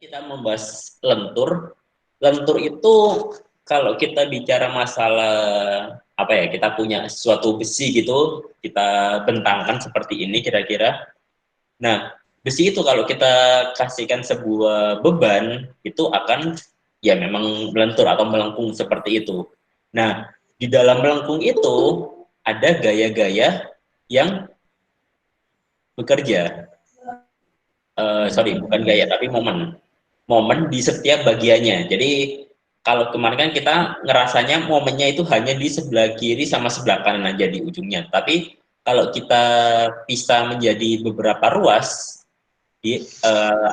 Kita membahas lentur. Lentur itu kalau kita bicara masalah apa ya, kita punya suatu besi gitu, kita bentangkan seperti ini kira-kira. Nah, besi itu kalau kita kasihkan sebuah beban, itu akan ya memang melentur atau melengkung seperti itu. Nah, di dalam melengkung itu ada gaya-gaya yang bekerja. Sorry, bukan gaya, tapi momen. Momen di setiap bagiannya. Jadi kalau kemarin kan kita ngerasanya momennya itu hanya di sebelah kiri sama sebelah kanan aja di ujungnya. Tapi kalau kita pisah menjadi beberapa ruas,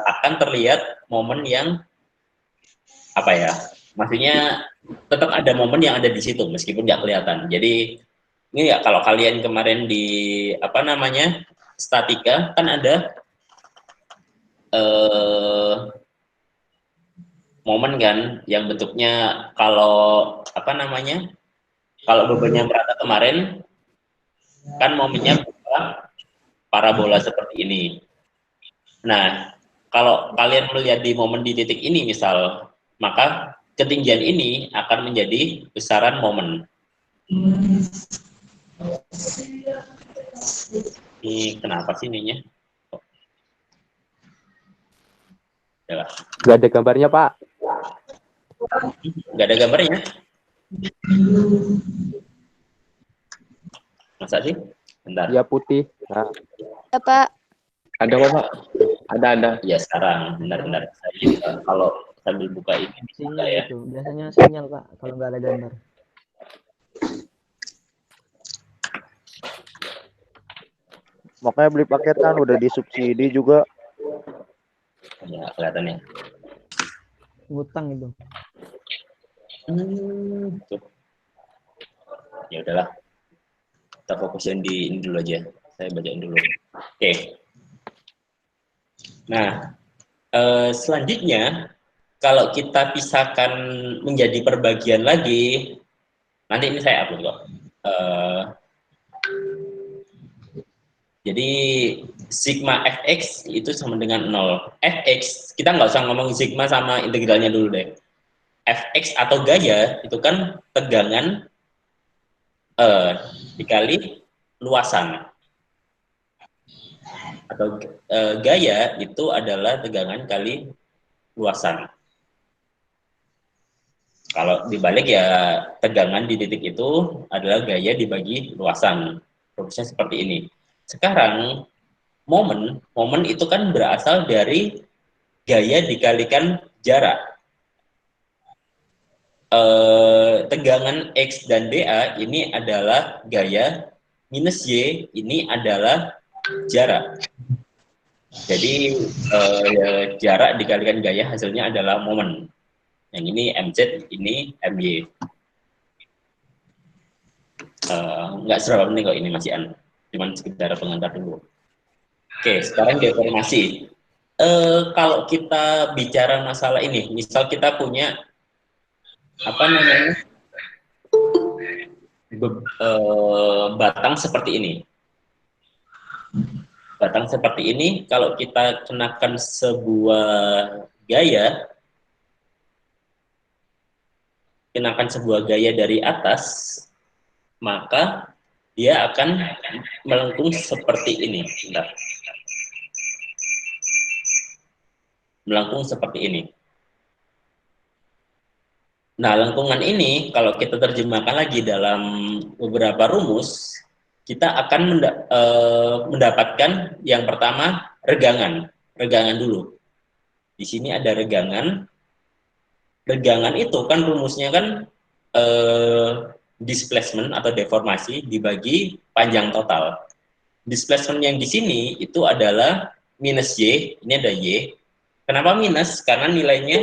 akan terlihat momen yang apa ya? Maksudnya tetap ada momen yang ada di situ meskipun nggak kelihatan. Jadi ini ya kalau kalian kemarin di apa namanya statika kan ada eh, momen kan yang bentuknya kalau apa namanya kalau bebannya merata kemarin kan momennya berupa parabola seperti ini. Nah, kalau kalian melihat di momen di titik ini misal, maka ketinggian ini akan menjadi besaran momen. Ini kenapa sih ininya? Gak ada gambarnya, Pak. Nggak ada gambarnya. Masa sih? Bentar. Ya putih. Nah. Ya, Pak. Ada kok, Pak. Ada. Ya sekarang, bentar. Saya kalau sambil buka ini bisa Sinyal ya? itu, biasanya sinyal, Pak, kalau nggak ada gambar. Makanya beli paket kan udah disubsidi juga. Ya, kelihatan ya. Ngutang itu. Tuh. Ya udahlah. Kita fokusin di ini dulu aja. Saya bacain dulu. Oke. Nah, selanjutnya kalau kita pisahkan menjadi perbagian lagi, nanti ini saya upload kok. Jadi sigma fx itu sama dengan 0. Fx, kita nggak usah ngomong sigma sama integralnya dulu deh. Fx atau gaya itu kan tegangan dikali luasan. Atau gaya itu adalah tegangan kali luasan. Kalau dibalik ya tegangan di titik itu adalah gaya dibagi luasan. Rumusnya seperti ini. Sekarang momen itu kan berasal dari gaya dikalikan jarak. Tegangan X dan dA ini adalah gaya, minus Y ini adalah jarak. Jadi jarak dikalikan gaya hasilnya adalah momen. Yang ini mz, ini my. Nggak seberapa penting kok ini masih cuman sekedar pengantar dulu. Oke, sekarang deformasi. Kalau kita bicara masalah ini, misal kita punya apa namanya batang seperti ini. Batang seperti ini, kalau kita kenakan sebuah gaya, dari atas, maka dia akan melengkung seperti ini. Bentar. Melengkung seperti ini. Nah, lengkungan ini kalau kita terjemahkan lagi dalam beberapa rumus, kita akan mendapatkan yang pertama regangan. Regangan dulu. Di sini ada regangan. Regangan itu kan rumusnya kan displacement atau deformasi dibagi panjang total. Displacement yang di sini itu adalah minus Y, ini ada Y. Kenapa minus? Karena nilainya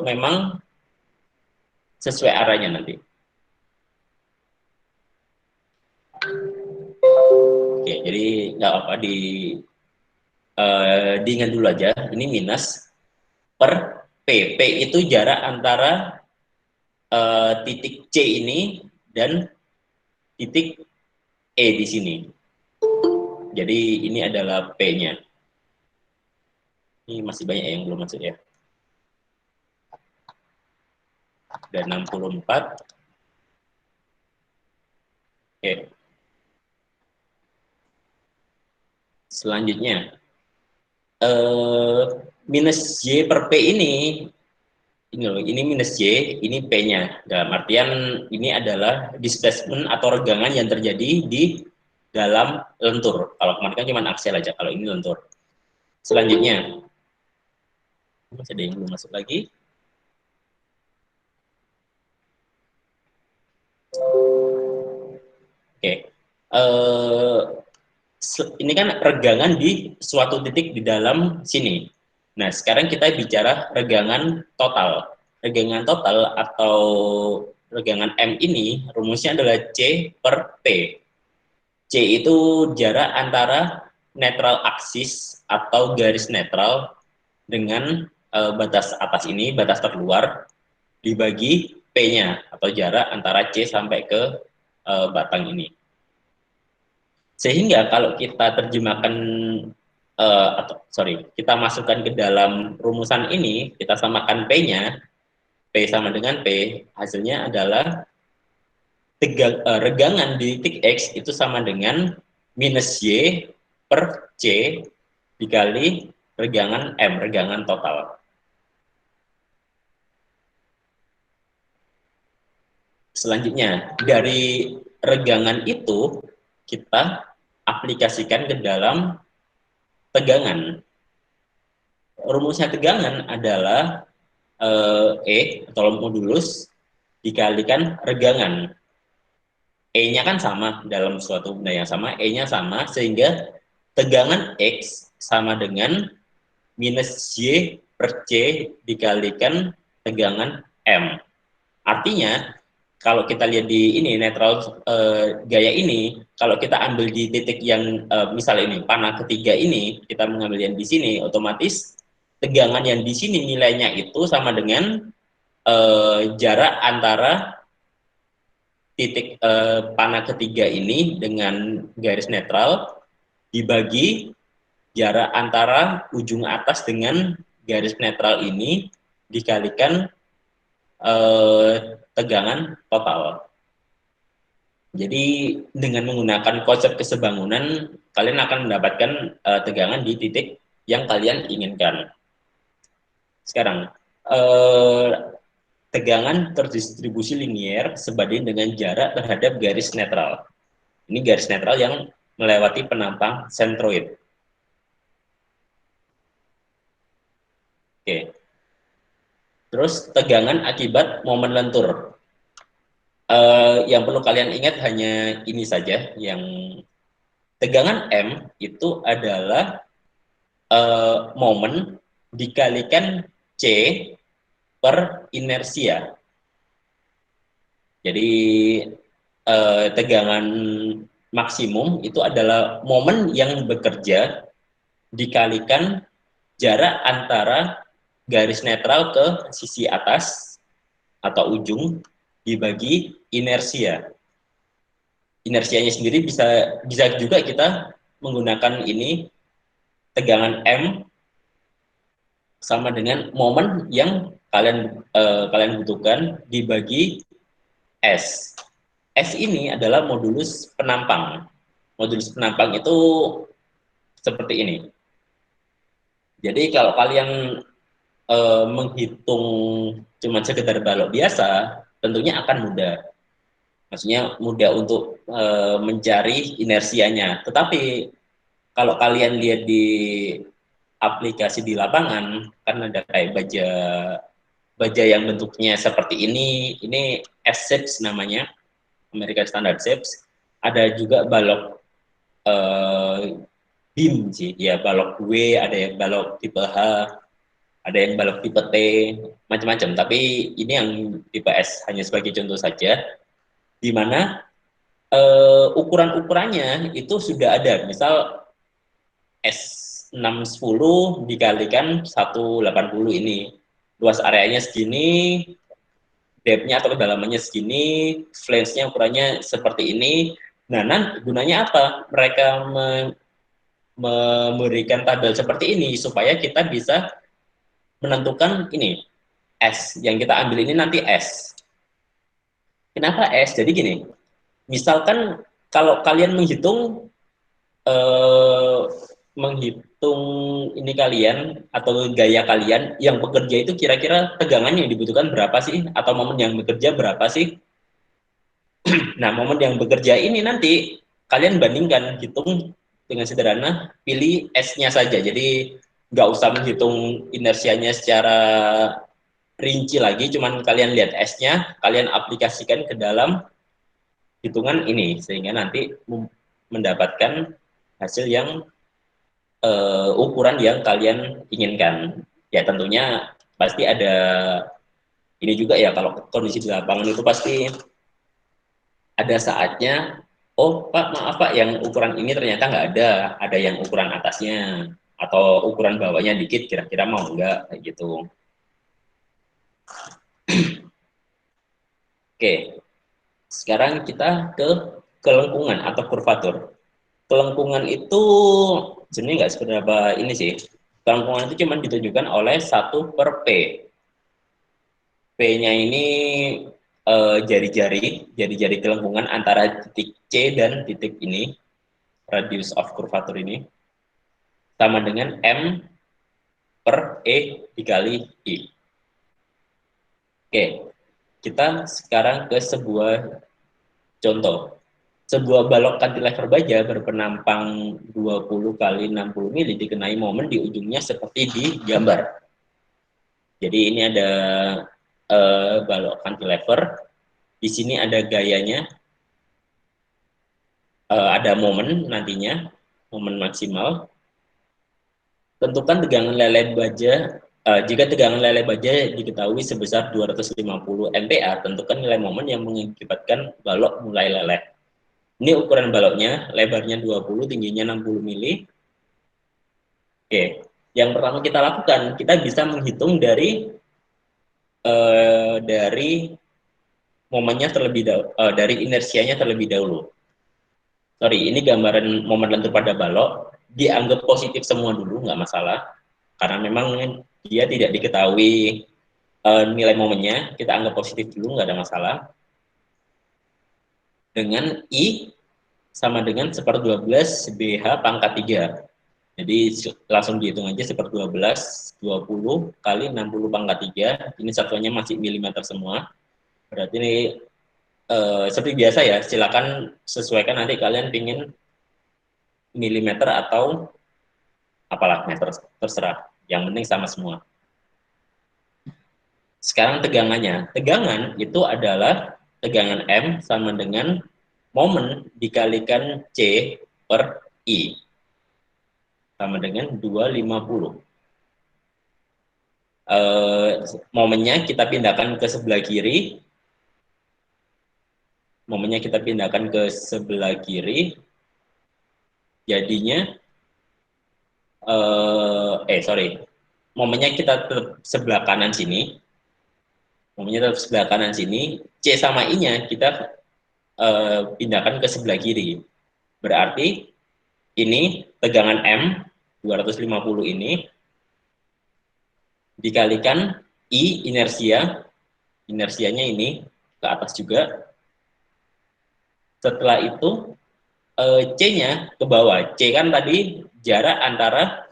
memang sesuai arahnya nanti. Oke, jadi nggak apa diingat dulu aja, ini minus per P. P itu jarak antara titik C ini dan titik E di sini. Jadi ini adalah P-nya. Ini masih banyak yang belum masuk ya. Dan 64. Oke. Selanjutnya, minus Y per P ini loh, ini minus Y, ini P-nya. Dalam artian ini adalah displacement atau regangan yang terjadi di dalam lentur. Kalau kemarin kan cuma aksial aja, kalau ini lentur. Selanjutnya, masih ada yang belum masuk lagi. Oke, ini kan regangan di suatu titik di dalam sini. Nah, sekarang kita bicara regangan total. Regangan total atau regangan M ini rumusnya adalah C per P. C itu jarak antara netral aksis atau garis netral dengan batas atas ini, batas terluar, dibagi P-nya atau jarak antara C sampai ke batang ini. Sehingga kalau kita terjemahkan kita masukkan ke dalam rumusan ini, kita samakan P-nya, P sama dengan P, hasilnya adalah regangan di titik X itu sama dengan minus Y per C dikali regangan M, regangan total. Selanjutnya, dari regangan itu kita aplikasikan ke dalam tegangan. Rumusnya tegangan adalah E atau modulus dikalikan regangan. E-nya kan sama dalam suatu benda yang sama, E-nya sama, sehingga tegangan X sama dengan minus Y per C dikalikan tegangan M. Artinya, kalau kita lihat di ini, netral gaya ini, kalau kita ambil di titik yang, misal ini, panah ketiga ini, kita mengambil yang di sini, otomatis tegangan yang di sini nilainya itu sama dengan jarak antara titik panah ketiga ini dengan garis netral dibagi jarak antara ujung atas dengan garis netral ini dikalikan tegangan total. Jadi dengan menggunakan konsep kesebangunan, kalian akan mendapatkan tegangan di titik yang kalian inginkan. Sekarang, tegangan terdistribusi linier sebanding dengan jarak terhadap garis netral. Ini garis netral yang melewati penampang sentroid. Oke. Terus tegangan akibat momen lentur. Yang perlu kalian ingat hanya ini saja, yang tegangan M itu adalah momen dikalikan C per inersia. Jadi tegangan maksimum itu adalah momen yang bekerja dikalikan jarak antara garis netral ke sisi atas atau ujung dibagi inersia. Inersianya sendiri bisa juga kita menggunakan ini, tegangan M sama dengan momen yang kalian butuhkan dibagi S. S ini adalah modulus penampang. Modulus penampang itu seperti ini. Jadi kalau kalian menghitung cuma sekedar balok biasa, tentunya akan mudah. Maksudnya mudah untuk mencari inersianya. Tetapi kalau kalian lihat di aplikasi di lapangan, kan ada kayak baja yang bentuknya seperti ini S-shapes namanya, American Standard Shapes. Ada juga balok beam sih, ya balok W, ada yang balok tipe H, ada yang balok tipe T, macam-macam. Tapi ini yang tipe S, hanya sebagai contoh saja, di mana ukuran-ukurannya itu sudah ada. Misal S610 dikalikan 180 ini, luas areanya segini, depth-nya atau kedalamannya segini, flange-nya ukurannya seperti ini. Nah, gunanya apa? Mereka memberikan tabel seperti ini supaya kita bisa menentukan ini S yang kita ambil ini nanti S. Kenapa S? Jadi gini, misalkan kalau kalian menghitung menghitung ini kalian atau gaya kalian yang bekerja itu kira-kira tegangan yang dibutuhkan berapa sih atau momen yang bekerja berapa sih? Nah, momen yang bekerja ini nanti kalian bandingkan, hitung dengan sederhana, pilih S-nya saja. Jadi nggak usah menghitung inersianya secara rinci lagi, cuman kalian lihat S-nya, kalian aplikasikan ke dalam hitungan ini sehingga nanti mendapatkan hasil yang ukuran yang kalian inginkan. Ya tentunya pasti ada ini juga ya, kalau kondisi di lapangan itu pasti ada saatnya, oh Pak maaf Pak yang ukuran ini ternyata nggak ada yang ukuran atasnya atau ukuran bawahnya dikit, kira-kira mau nggak kayak gitu. Oke, sekarang kita ke kelengkungan atau kurvatur. Kelengkungan itu sebenarnya nggak seberapa ini sih. Kelengkungan itu cuma ditunjukkan oleh 1/P. P-nya ini jari-jari kelengkungan antara titik C dan titik ini, radius of curvature ini, sama dengan M/E dikali I. Oke, kita sekarang ke sebuah contoh. Sebuah balok cantilever baja berpenampang 20 kali 60 mili dikenai momen di ujungnya seperti di gambar. Jadi ini ada balok cantilever, di sini ada gayanya, ada momen nantinya, momen maksimal. Tentukan tegangan lele baja. Jika tegangan lele baja diketahui sebesar 250 MPa, tentukan nilai momen yang mengakibatkan balok mulai leleh. Ini ukuran baloknya, lebarnya 20, tingginya 60 mili. Oke, yang pertama kita lakukan, kita bisa menghitung dari momennya terlebih dahulu, dari inersianya terlebih dahulu. Sorry, ini gambaran momen lentur pada balok, dianggap positif semua dulu, nggak masalah, karena memang dia tidak diketahui nilai momennya, kita anggap positif dulu, nggak ada masalah. Dengan I sama dengan 1/12 BH pangkat 3. Jadi langsung dihitung aja 1/12, 20 kali 60 pangkat 3, ini satuannya masih milimeter semua. Berarti ini seperti biasa ya, silakan sesuaikan nanti kalian pingin milimeter atau apalah meter, terserah. Yang penting sama semua. Sekarang tegangannya. Tegangan itu adalah tegangan M sama dengan momen dikalikan C per I. Sama dengan 250. Momennya kita pindahkan ke sebelah kiri. Momennya kita pindahkan ke sebelah kiri. Jadinya, momennya kita tetap sebelah kanan sini. Momennya tetap sebelah kanan sini. C sama I-nya kita pindahkan ke sebelah kiri. Berarti ini tegangan M 250 ini dikalikan I inersia, inersianya ini ke atas juga. Setelah itu C-nya ke bawah. C kan tadi jarak antara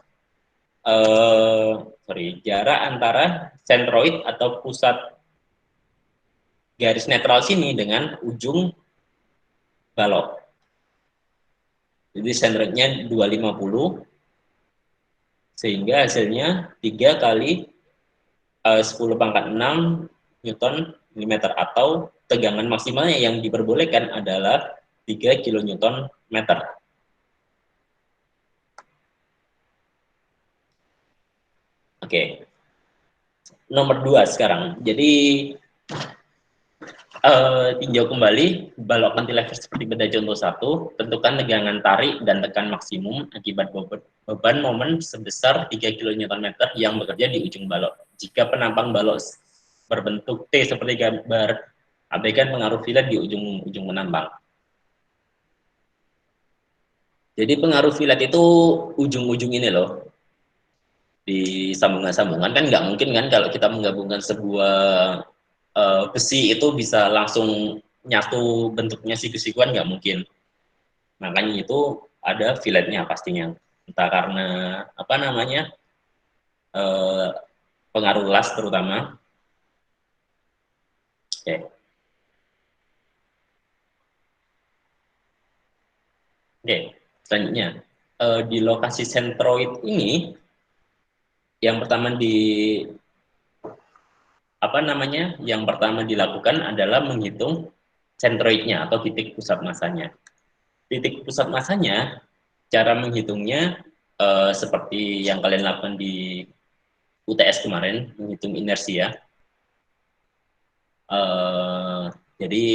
jarak antara sentroid atau pusat garis netral sini dengan ujung balok. Jadi sentroidnya 250, sehingga hasilnya 3 kali 10 pangkat 6 Newton milimeter, atau tegangan maksimalnya yang diperbolehkan adalah 3 kilonewton meter. Oke. Nomor 2 sekarang. Jadi tinjau kembali balok cantilever seperti pada contoh 1, tentukan tegangan tarik dan tekan maksimum akibat beban momen sebesar 3 kN yang bekerja di ujung balok. Jika penampang balok berbentuk T seperti gambar, abaikan pengaruh filet di ujung penampang. Jadi pengaruh fillet itu ujung-ujung ini loh, di sambungan-sambungan kan nggak mungkin kan kalau kita menggabungkan sebuah besi itu bisa langsung nyatu bentuknya siku-sikuan, nggak mungkin. Makanya itu ada filletnya pastinya. Entah karena apa namanya eh, pengaruh las terutama. Oke, oke. Selanjutnya di lokasi sentroid ini yang pertama apa namanya? Yang pertama dilakukan adalah menghitung sentroidnya atau titik pusat masanya. Titik pusat masanya, cara menghitungnya seperti yang kalian lakukan di UTS kemarin, menghitung inersia. Jadi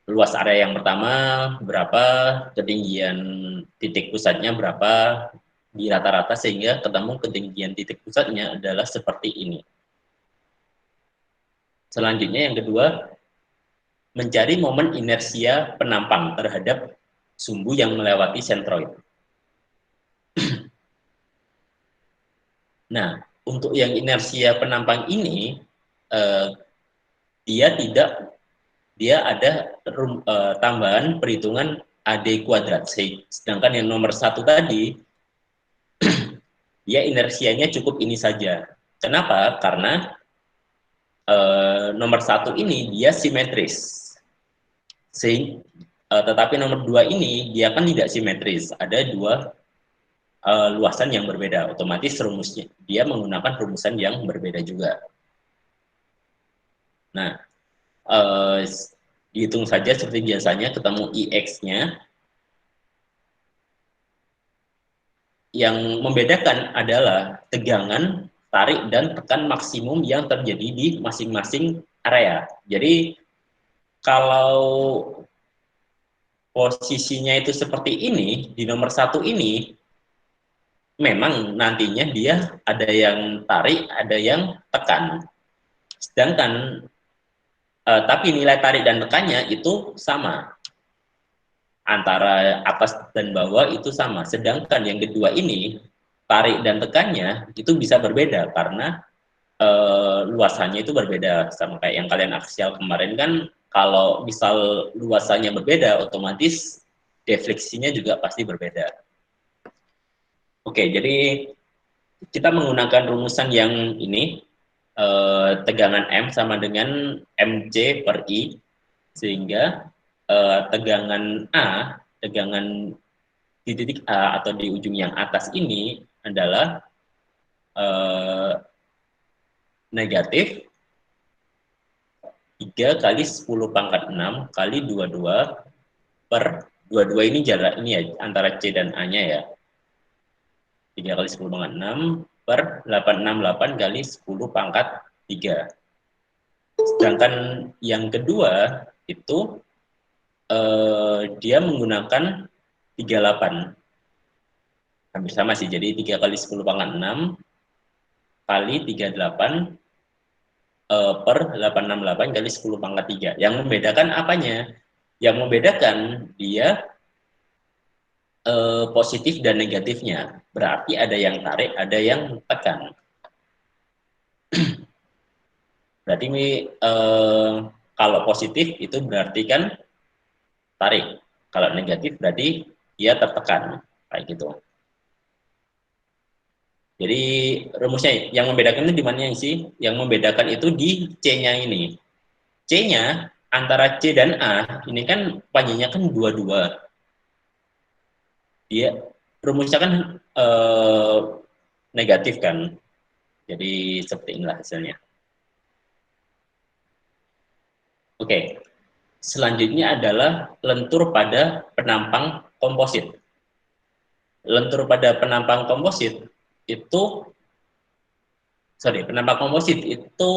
luas area yang pertama berapa, ketinggian titik pusatnya berapa di rata-rata sehingga ketemu ketinggian titik pusatnya adalah seperti ini. Selanjutnya yang kedua, mencari momen inersia penampang terhadap sumbu yang melewati sentroid. Nah, untuk yang inersia penampang ini dia ada tambahan perhitungan AD kuadrat. Sedangkan yang nomor 1 tadi dia inersianya cukup ini saja. Kenapa? Karena nomor 1 ini dia simetris. Tetapi nomor 2 ini dia kan tidak simetris. Ada dua luasan yang berbeda. Otomatis rumusnya dia menggunakan rumusan yang berbeda juga. Nah, dihitung saja seperti biasanya, ketemu IX-nya. Yang membedakan adalah tegangan, tarik, dan tekan maksimum yang terjadi di masing-masing area. Jadi, kalau posisinya itu seperti ini, di nomor 1 ini, memang nantinya dia ada yang tarik, ada yang tekan. Sedangkan tapi nilai tarik dan tekannya itu sama, antara atas dan bawah itu sama. Sedangkan yang kedua ini tarik dan tekannya itu bisa berbeda karena luasannya itu berbeda. Sama kayak yang kalian aksial kemarin kan, kalau misal luasannya berbeda otomatis defleksinya juga pasti berbeda. Oke, jadi kita menggunakan rumusan yang ini, tegangan M sama dengan mc per I, sehingga tegangan di titik A atau di ujung yang atas ini adalah negatif 3 kali 10 pangkat 6 kali 22 per 22 ini jarak ini ya, antara C dan A-nya ya. 3 kali 10 pangkat 6 per 868 kali 10 pangkat 3. Sedangkan yang kedua itu dia menggunakan 38. Hampir sama sih, jadi 3 kali 10 pangkat 6 kali 38 per 868 kali 10 pangkat 3. Yang membedakan apanya? Yang membedakan dia positif dan negatifnya. Berarti ada yang tarik, ada yang tekan. Berarti kalau positif itu berarti kan tarik. Kalau negatif berarti dia tertekan. Kayak gitu. Jadi rumusnya yang membedakan itu di mana sih? Yang membedakan itu di C-nya ini. C-nya antara C dan A ini kan panjangnya kan 22. Dia rumusnya kan negatif kan. Jadi seperti inilah hasilnya. Oke. Selanjutnya adalah lentur pada penampang komposit. Lentur pada penampang komposit itu penampang komposit itu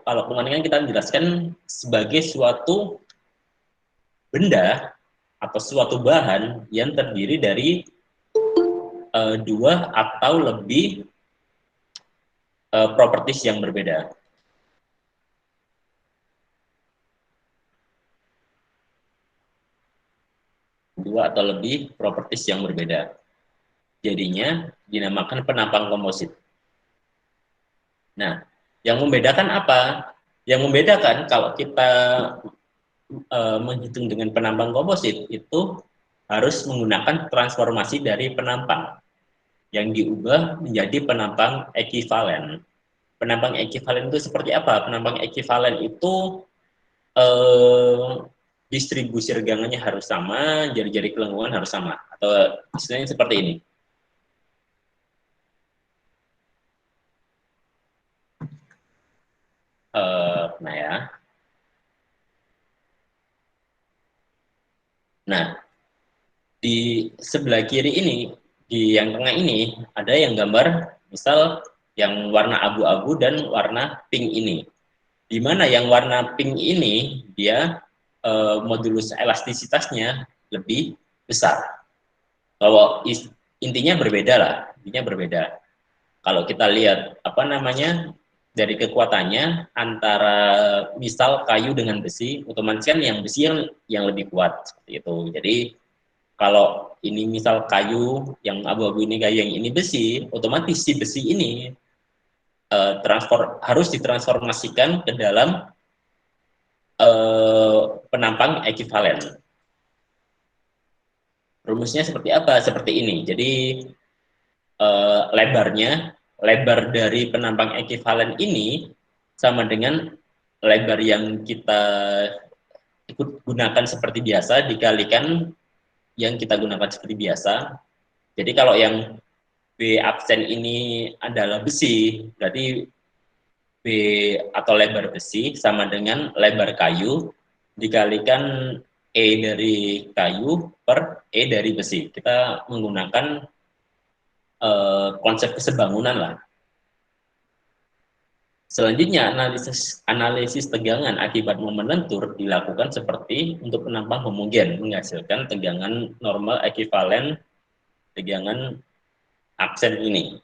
kalau kemarin kita menjelaskan sebagai suatu benda atau suatu bahan yang terdiri dari dua atau lebih properties yang berbeda. dua atau lebih properties yang berbeda. Jadinya dinamakan penampang komposit. Nah, yang membedakan apa? Yang membedakan kalau kita menghitung dengan penampang komposit itu harus menggunakan transformasi dari penampang yang diubah menjadi penampang ekivalen. Penampang ekivalen itu seperti apa? Penampang ekivalen itu distribusi regangannya harus sama, jari-jari kelengkungan harus sama, atau istilahnya seperti ini. Nah ya. Nah, di sebelah kiri ini, di yang tengah ini, ada yang gambar, misal yang warna abu-abu dan warna pink ini. Di mana yang warna pink ini, dia modulus elastisitasnya lebih besar. Kalau intinya berbeda lah, intinya berbeda. Kalau kita lihat, apa namanya, dari kekuatannya, antara misal kayu dengan besi, otomatis kan yang besi yang lebih kuat, seperti itu. Jadi, kalau ini misal kayu yang abu-abu ini kayu yang ini besi, otomatis si besi ini harus ditransformasikan ke dalam penampang ekivalen. Rumusnya seperti apa? Seperti ini. Jadi lebar dari penampang ekivalen ini sama dengan lebar yang kita gunakan seperti biasa dikalikan yang kita gunakan seperti biasa. Jadi kalau yang B absen ini adalah besi, berarti B atau lebar besi sama dengan lebar kayu dikalikan E dari kayu per E dari besi. Kita menggunakan konsep kesebangunan lah. Selanjutnya, analisis tegangan akibat momen lentur dilakukan seperti untuk penampang homogen, menghasilkan tegangan normal ekivalen tegangan absen ini.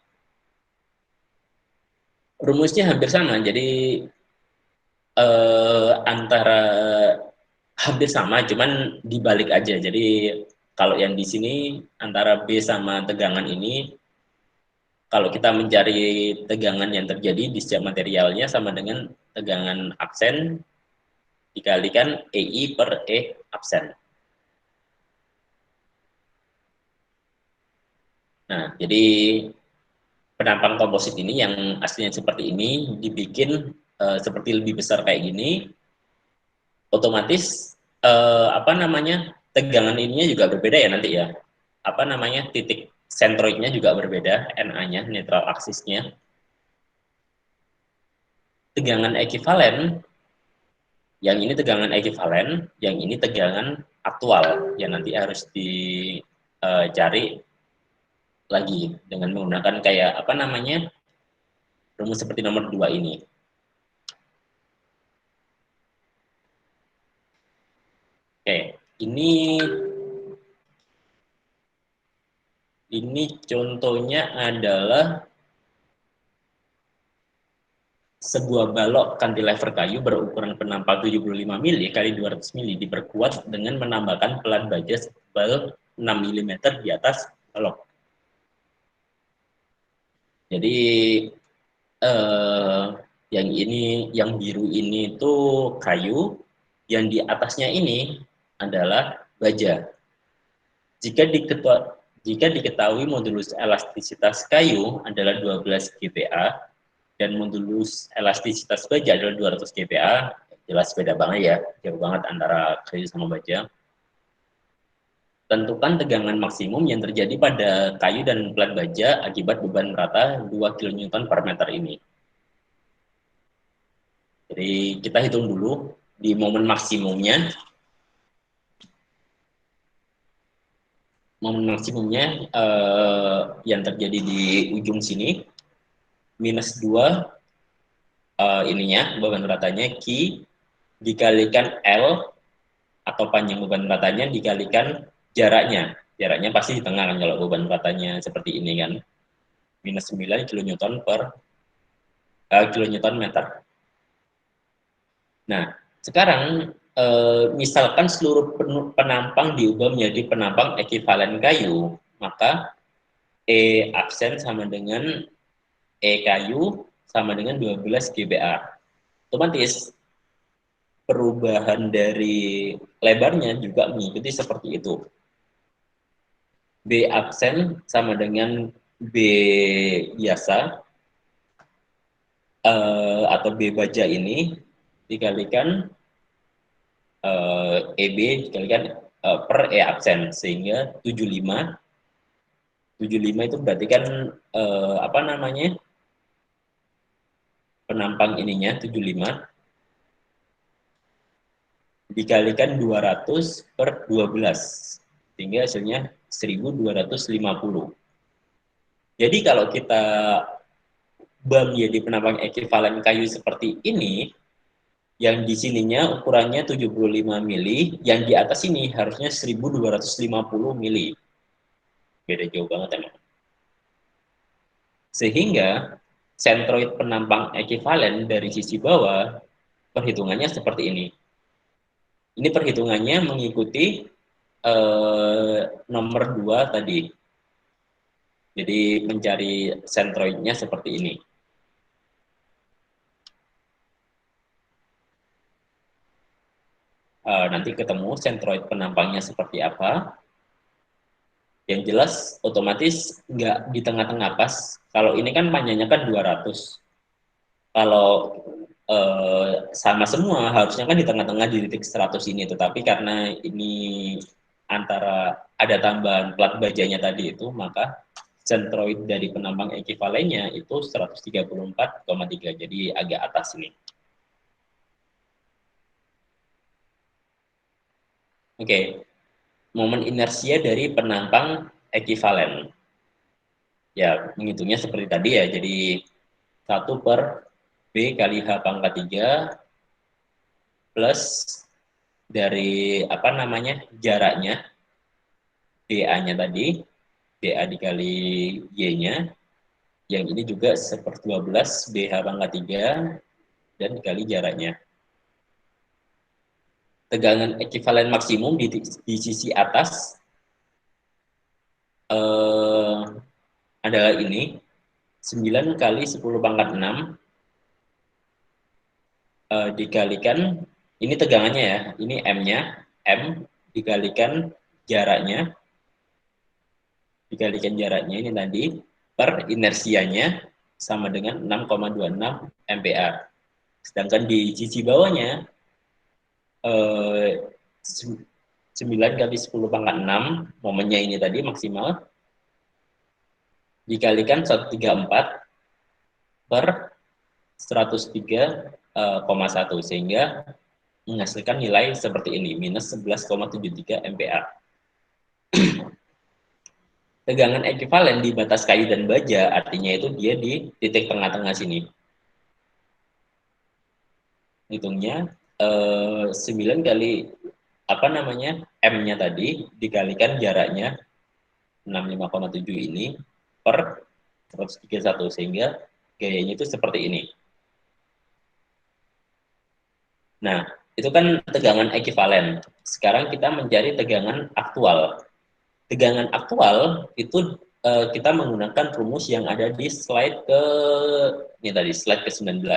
Rumusnya hampir sama, jadi antara hampir sama, cuman dibalik aja. Jadi kalau yang di sini antara B sama tegangan ini, kalau kita mencari tegangan yang terjadi di setiap materialnya sama dengan tegangan absen dikalikan EI per E absen. Nah, jadi penampang komposit ini yang aslinya seperti ini dibikin seperti lebih besar kayak gini, otomatis apa namanya, tegangan ininya juga berbeda ya nanti ya. Apa namanya, titik sentroidnya juga berbeda, NA-nya, netral aksisnya. Tegangan ekivalen, yang ini tegangan ekivalen, yang ini tegangan aktual, yang nanti harus dicari lagi dengan menggunakan kayak apa namanya, rumus seperti nomor 2 ini. Oke, ini contohnya adalah sebuah balok cantilever kayu berukuran penampang 75 mili kali 200 mili diperkuat dengan menambahkan pelat baja setebal 6 mm di atas balok. Jadi yang biru ini itu kayu, yang di atasnya ini adalah baja. Jika diketahui modulus elastisitas kayu adalah 12 GPa dan modulus elastisitas baja adalah 200 GPa, jelas beda banget ya, jauh banget antara kayu sama baja. Tentukan tegangan maksimum yang terjadi pada kayu dan pelat baja akibat beban rata 2 kN per meter ini. Jadi kita hitung dulu di momen maksimumnya. Momen maksimumnya yang terjadi di ujung sini, minus 2 ininya, beban ratanya Q, dikalikan L, atau panjang beban ratanya, dikalikan jaraknya. Jaraknya pasti di tengah kan kalau beban ratanya seperti ini kan. Minus 9 kN per kilonewton meter. Nah, sekarang misalkan seluruh penampang diubah menjadi penampang ekivalen kayu, maka E absen sama dengan E kayu sama dengan 12 GBA. Otomatis perubahan dari lebarnya juga mengikuti seperti itu. B absen sama dengan B biasa atau B baja ini dikalikan EB dikalikan per E absen, sehingga 75 itu berarti kan apa namanya, penampang ininya 75 dikalikan 200 per 12 sehingga hasilnya 1250. Jadi kalau kita menjadi penampang ekivalen kayu seperti ini, yang di sininya ukurannya 75 mili, yang di atas ini harusnya 1250 mili. Beda jauh banget emang. Sehingga sentroid penampang ekivalen dari sisi bawah perhitungannya seperti ini. Ini perhitungannya mengikuti nomor 2 tadi. Jadi mencari sentroidnya seperti ini. Nanti ketemu sentroid penampangnya seperti apa. Yang jelas otomatis nggak di tengah-tengah pas. Kalau ini kan panjangnya kan 200. Kalau sama semua harusnya kan di tengah-tengah di titik 100 ini, tetapi karena ini antara ada tambahan plat bajanya tadi itu, maka sentroid dari penampang ekivalennya itu 134,3, jadi agak atas ini. Oke. Momen inersia dari penampang ekivalen. Ya, menghitungnya seperti tadi ya, jadi 1 per B kali H pangkat 3 plus dari apa namanya, jaraknya DA-nya tadi, DA dikali Y-nya, yang ini juga 1/12 BH pangkat 3 dan dikali jaraknya. Tegangan ekivalen maksimum di sisi atas adalah ini, 9 kali 10 pangkat 6 dikalikan, ini tegangannya ya, ini M-nya, M dikalikan jaraknya ini tadi, per inersianya sama dengan 6,26 MPa. Sedangkan di sisi bawahnya 9 kali 10 pangkat 6, momennya ini tadi maksimal, dikalikan 134 per 103,1 sehingga menghasilkan nilai seperti ini, minus 11,73 MPa. Tegangan ekivalen di batas kayu dan baja, artinya itu dia di titik tengah-tengah sini. Hitungnya 9 kali apa namanya, M-nya tadi dikalikan jaraknya 65,7 ini per 131 sehingga gayanya itu seperti ini. Nah, itu kan tegangan ekivalen. Sekarang kita mencari tegangan aktual. Tegangan aktual itu kita menggunakan rumus yang ada di slide ke ini tadi, slide ke-19.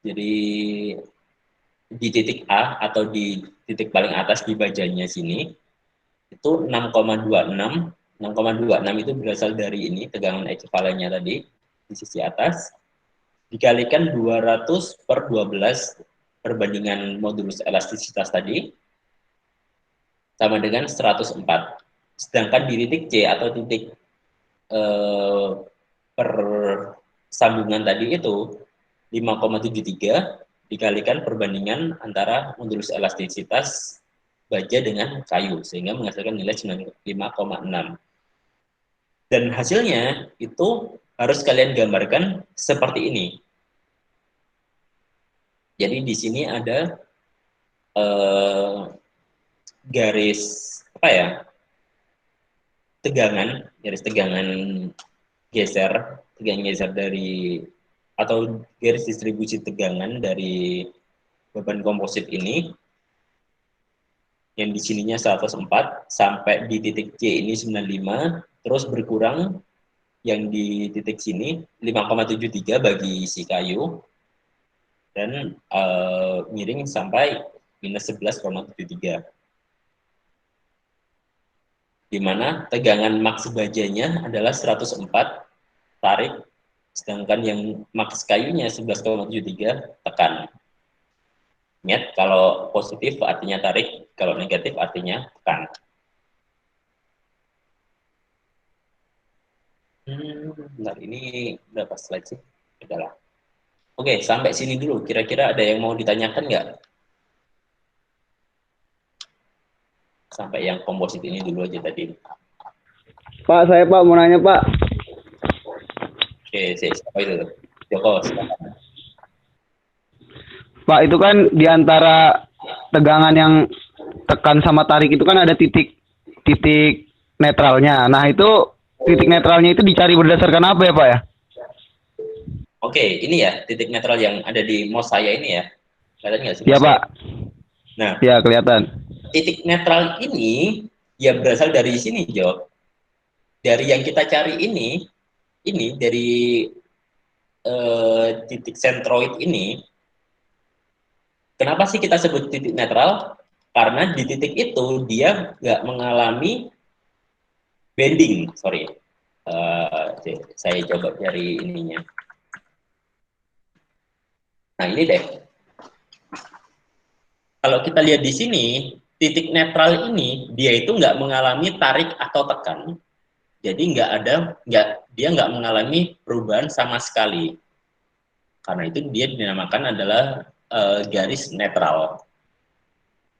Jadi di titik A atau di titik paling atas di bajanya sini itu 6,26. 6,26 itu berasal dari ini tegangan ekivalennya tadi di sisi atas dikalikan 200 per 12 perbandingan modulus elastisitas tadi sama dengan 104. Sedangkan di titik C atau titik persambungan tadi itu 5,73 dikalikan perbandingan antara modulus elastisitas baja dengan kayu sehingga menghasilkan nilai 95,6. Dan hasilnya itu harus kalian gambarkan seperti ini. Jadi di sini ada garis apa ya? Garis tegangan geser dari atau garis distribusi tegangan dari beban komposit ini, yang di sininya 104 sampai di titik C ini 95, terus berkurang yang di titik sini 5,73 bagi si kayu, dan miring sampai minus 11,73, di mana tegangan maks bajanya adalah 104 tarik, sedangkan yang maks kayunya 11,73 tekan. Ingat, kalau positif artinya tarik, kalau negatif artinya tekan. Bentar, ini berapa slide sih? Adalah. Oke, sampai sini dulu. Kira-kira ada yang mau ditanyakan nggak? Sampai yang komposit ini dulu aja tadi. Pak, saya Pak mau nanya Pak. Oke, siapa itu? Joko, silakan. Pak, itu kan di antara tegangan yang tekan sama tarik itu kan ada titik netralnya. Nah, itu titik netralnya itu dicari berdasarkan apa ya, Pak ya? Oke, ini ya titik netral yang ada di mouse saya ini ya. Kelihatan nggak sih? Iya, Pak. Nah, ya kelihatan. Titik netral ini ya berasal dari sini, Jo. Dari yang kita cari ini dari titik sentroid ini. Kenapa sih kita sebut titik netral? Karena di titik itu dia nggak mengalami bending, sorry. Saya coba cari ininya. Nah ini deh. Kalau kita lihat di sini, titik netral ini dia itu nggak mengalami tarik atau tekan. Jadi dia nggak mengalami perubahan sama sekali. Karena itu dia dinamakan adalah garis netral.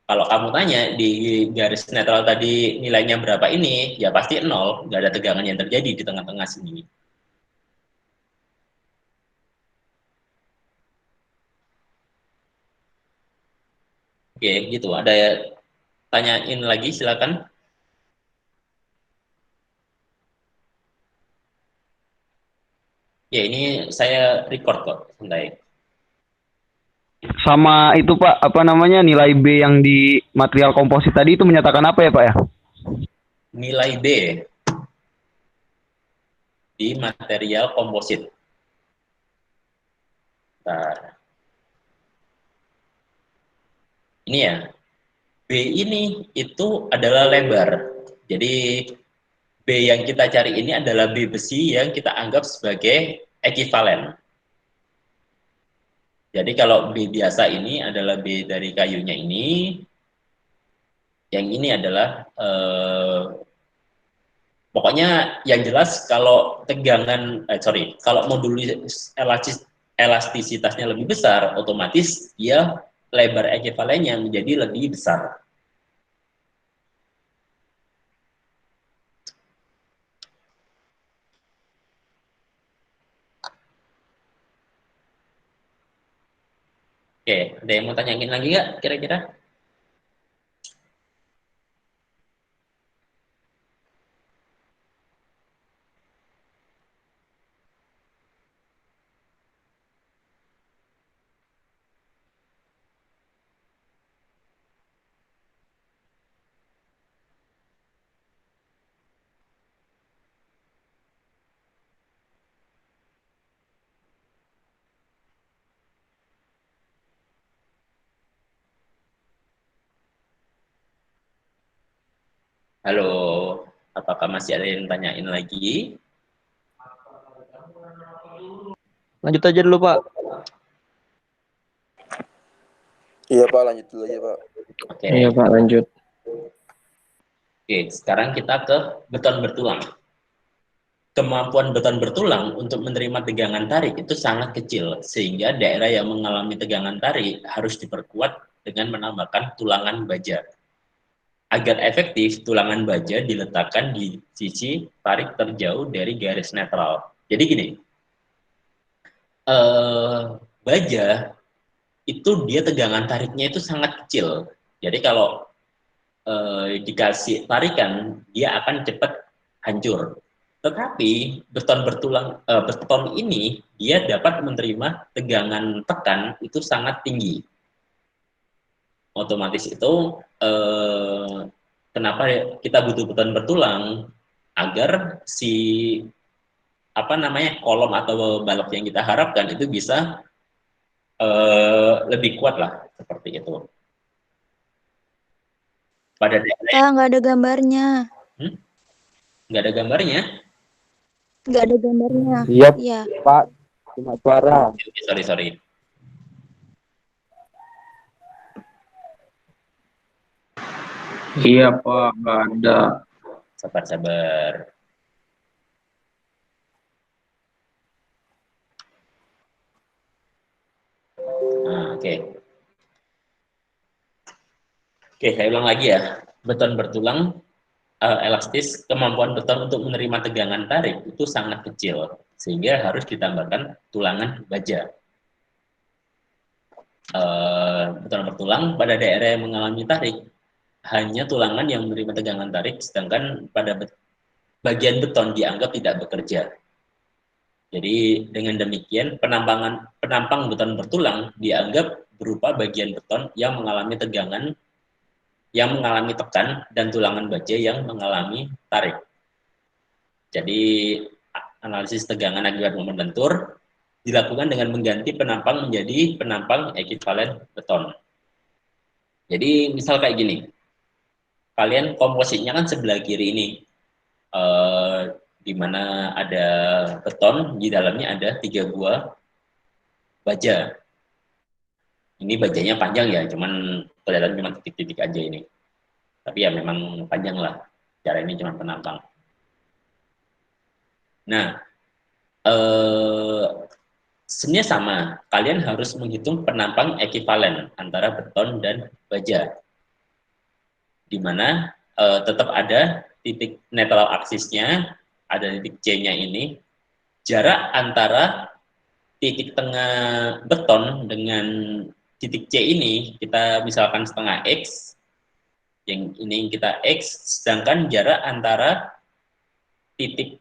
Kalau kamu tanya di garis netral tadi nilainya berapa ini, ya pasti 0, nggak ada tegangan yang terjadi di tengah-tengah sini. Oke, gitu. Ada tanyain lagi, silakan. Ya, ini saya record kok, santai. Sama itu Pak, apa namanya, nilai B yang di material komposit tadi itu menyatakan apa ya Pak ya? Nilai B di material komposit. Nah, ini ya, B ini itu adalah lebar. Jadi B yang kita cari ini adalah B besi yang kita anggap sebagai ekivalen. Jadi kalau B biasa ini adalah B dari kayunya ini, yang ini adalah pokoknya yang jelas kalau tegangan, kalau modul elastisitasnya lebih besar, otomatis dia lebar ekivalennya menjadi lebih besar. Oke, ada yang mau tanyain lagi nggak kira-kira? Halo, apakah masih ada yang tanyain lagi? Lanjut aja dulu, Pak. Iya Pak, lanjut dulu aja Pak. Oke. Iya Pak, lanjut. Oke, sekarang kita ke beton bertulang. Kemampuan beton bertulang untuk menerima tegangan tarik itu sangat kecil, sehingga daerah yang mengalami tegangan tarik harus diperkuat dengan menambahkan tulangan baja. Agar efektif, tulangan baja diletakkan di sisi tarik terjauh dari garis netral. Jadi gini, baja itu dia tegangan tariknya itu sangat kecil. Jadi kalau dikasih tarikan, dia akan cepat hancur. Tetapi beton ini dia dapat menerima tegangan tekan itu sangat tinggi. Otomatis itu kenapa kita butuh beton bertulang agar si kolom atau balok yang kita harapkan itu bisa lebih kuat lah, seperti itu. Pada daerah nggak ada gambarnya. Nggak ada gambarnya? Nggak ada gambarnya. Iya, Iya. Pak. Cuma suara. Sorry. Iya Pak, nggak ada. Sabar. Nah, oke, saya ulang lagi ya. Beton bertulang elastis, kemampuan beton untuk menerima tegangan tarik itu sangat kecil, sehingga harus ditambahkan tulangan baja. Beton bertulang pada daerah yang mengalami tarik, hanya tulangan yang menerima tegangan tarik, sedangkan pada bagian beton dianggap tidak bekerja. Jadi dengan demikian penampang beton bertulang dianggap berupa bagian beton yang mengalami tegangan, yang mengalami tekan, dan tulangan baja yang mengalami tarik. Jadi analisis tegangan akibat momen lentur dilakukan dengan mengganti penampang menjadi penampang ekivalen beton. Jadi misal kayak gini, kalian komposisinya kan sebelah kiri ini, di mana ada beton, di dalamnya ada 3 buah baja. Ini bajanya panjang ya, cuman kelihatan cuma titik-titik aja ini. Tapi ya memang panjang lah, cara ini cuma penampang. Nah, sebenarnya sama, kalian harus menghitung penampang ekivalen antara beton dan baja, di mana tetap ada titik netral aksisnya, ada titik C-nya ini, jarak antara titik tengah beton dengan titik C ini, kita misalkan setengah X, yang ini kita X, sedangkan jarak antara titik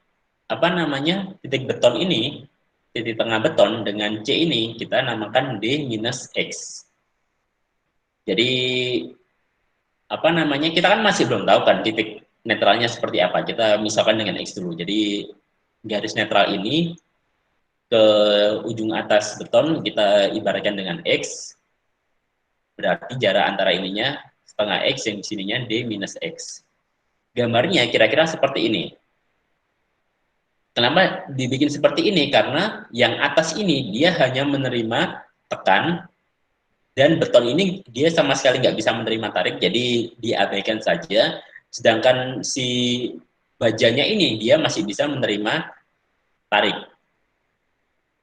titik beton ini, titik tengah beton dengan C ini kita namakan D minus X. Jadi kita kan masih belum tahu kan titik netralnya seperti apa. Kita misalkan dengan X dulu. Jadi garis netral ini ke ujung atas beton kita ibaratkan dengan X. Berarti jarak antara ininya setengah X, yang sininya D minus X. Gambarnya kira-kira seperti ini. Kenapa dibikin seperti ini? Karena yang atas ini dia hanya menerima tekan, dan beton ini dia sama sekali nggak bisa menerima tarik, jadi diabaikan saja. Sedangkan si bajanya ini dia masih bisa menerima tarik.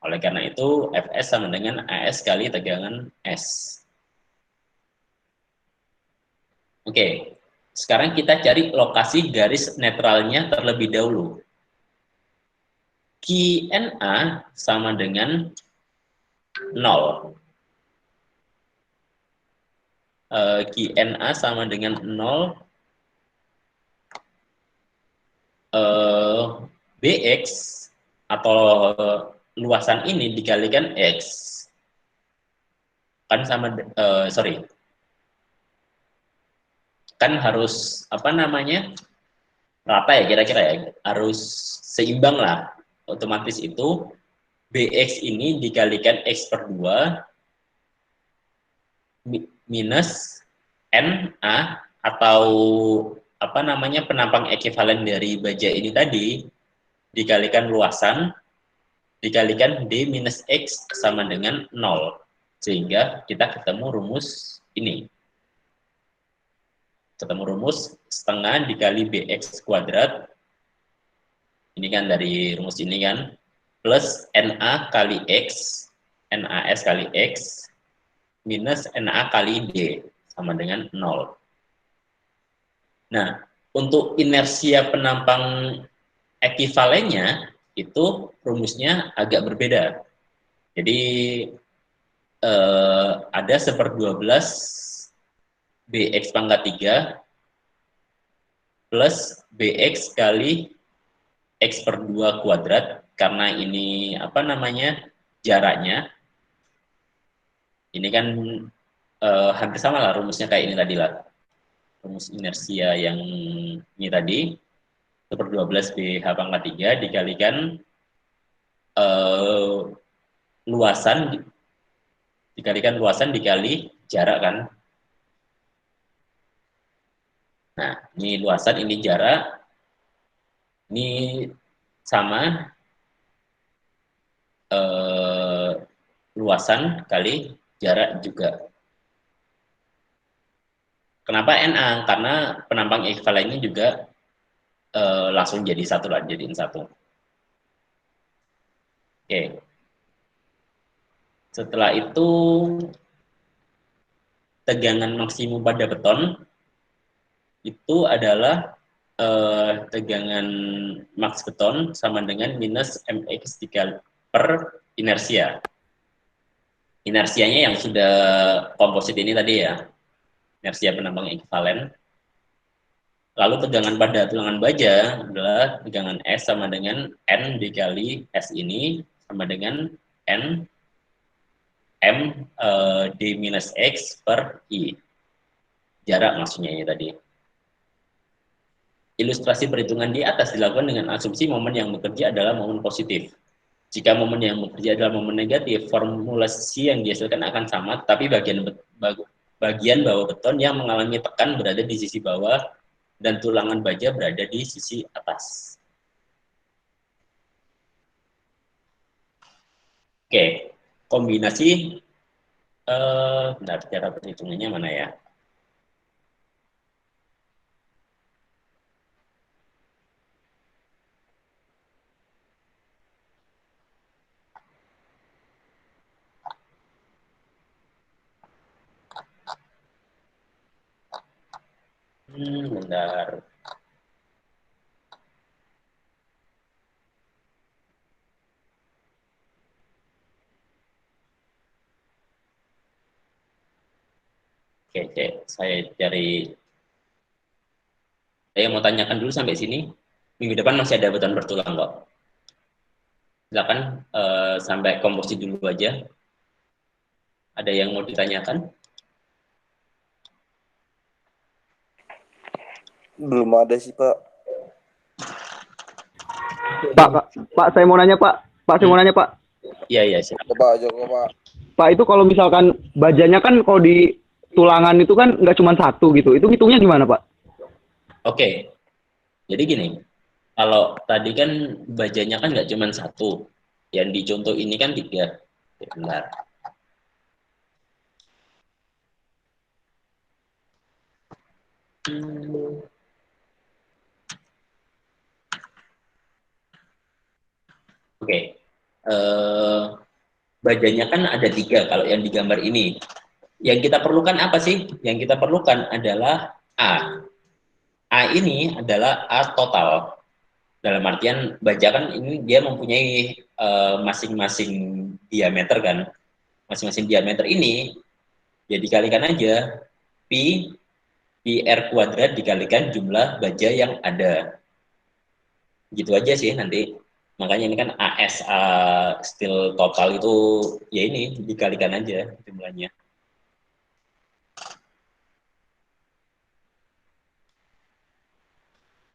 Oleh karena itu Fs sama dengan AS kali tegangan S. Oke, sekarang kita cari lokasi garis netralnya terlebih dahulu. QNA sama dengan 0. QNA sama dengan 0. BX atau luasan ini dikalikan X. Kan sama, kan harus rata ya kira-kira ya, harus seimbang lah. Otomatis itu BX ini dikalikan X per 2 minus NA atau penampang ekivalen dari baja ini tadi dikalikan luasan dikalikan D minus X sama dengan 0. Sehingga kita ketemu rumus ini. Ketemu rumus setengah dikali BX kuadrat. Ini kan dari rumus ini kan, plus NA kali X, NAS kali X, minus NA kali D, sama dengan 0. Nah, untuk inersia penampang ekivalennya, itu rumusnya agak berbeda. Jadi, ada 1/12 BX pangkat 3 plus BX kali X per 2 kuadrat, karena ini apa namanya jaraknya, ini kan hampir sama lah rumusnya kayak ini tadi lah, rumus inersia yang ini tadi, 1 per 12 BH pangkat 3 dikalikan luasan dikali jarak kan. Nah, ini luasan, ini jarak, ini sama luasan kali jarak juga. Kenapa NA? Karena penampang ekuivalennya juga langsung jadi satu lah, jadiin satu. Oke. Setelah itu tegangan maksimum pada beton itu adalah tegangan max beton sama dengan minus mx per inersia. Inersianya yang sudah komposit ini tadi ya, inersia penambang ekuivalen. Lalu tegangan pada tulangan baja adalah tegangan S sama dengan N dikali S ini sama dengan N M D minus X per I. Jarak maksudnya ini tadi. Ilustrasi perhitungan di atas dilakukan dengan asumsi momen yang bekerja adalah momen positif. Jika momen yang bekerja adalah momen negatif, formulasi yang dihasilkan akan sama, tapi bagian bawah beton yang mengalami tekan berada di sisi bawah dan tulangan baja berada di sisi atas. Oke, kombinasi bentar, cara perhitungannya mana ya? Bentar. Oke, saya cari. Saya mau tanyakan dulu sampai sini. Minggu depan masih ada beton bertulang kok. Silakan sampai komposit dulu aja. Ada yang mau ditanyakan? Belum ada sih, Pak. Pak, saya mau nanya, Pak. Saya mau nanya, Pak. Iya, silakan. Pak Joko, Pak. Pak, itu kalau misalkan bajanya kan kalau di tulangan itu kan nggak cuma satu gitu. Itu hitungnya gimana, Pak? Oke. Jadi gini, kalau tadi kan bajanya kan nggak cuma satu. Yang di contoh ini kan 3. Bentar. Oke. Bajanya kan ada 3 kalau yang digambar ini. Yang kita perlukan apa sih? Yang kita perlukan adalah A. A ini adalah A total. Dalam artian baja kan ini dia mempunyai masing-masing diameter kan. Masing-masing diameter ini ya dikalikan aja pi r kuadrat dikalikan jumlah baja yang ada. Gitu aja sih nanti. Makanya ini kan AS steel total itu ya ini dikalikan aja jumlahnya.